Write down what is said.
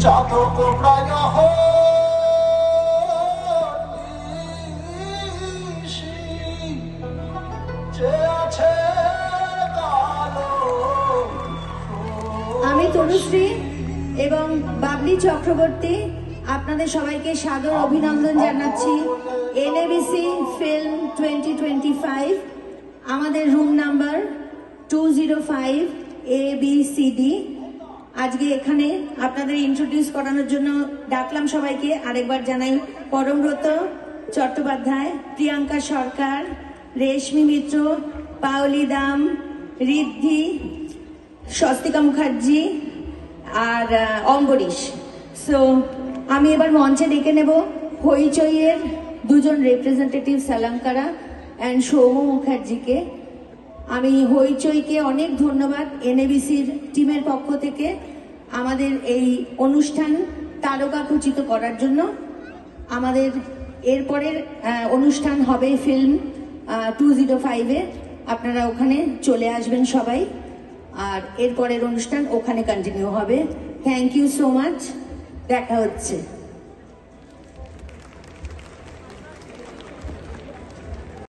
চাতক প্রায় আমি তনুশ্রী এবং বাবলি চক্রবর্তী আপনাদের সবাইকে সাদর অভিনন্দন জানাচ্ছি এনএবিসি ফিল্ম 2025 আমাদের রুম নাম্বার 205 ABCD। আজকে এখানে আপনাদের ইন্ট্রোডিউস করানোর জন্য ডাকলাম সবাইকে। আরেকবার জানাই পরমব্রত চট্টোপাধ্যায়, প্রিয়াঙ্কা সরকার, রেশমি মিত্র, পাওলি দাম, ঋদ্ধি, স্বস্তিকা মুখার্জি আর অম্বরীশ। সো আমি এবার মঞ্চে ডেকে নেব হইচইয়ের দুজন রিপ্রেজেন্টেটিভ সালাঙ্কারা অ্যান্ড সৌম্য মুখার্জিকে। আমি হইচইকে অনেক ধন্যবাদ এনএবিসির টিমের পক্ষ থেকে আমাদের এই অনুষ্ঠান তারকাখচিত করার জন্য। আমাদের এরপরের অনুষ্ঠান হবে ফিল্ম 205-এ, আপনারা ওখানে চলে আসবেন সবাই, আর এরপরের অনুষ্ঠান ওখানে কন্টিনিউ হবে। থ্যাংক ইউ সো মাচ, দেখা হচ্ছে।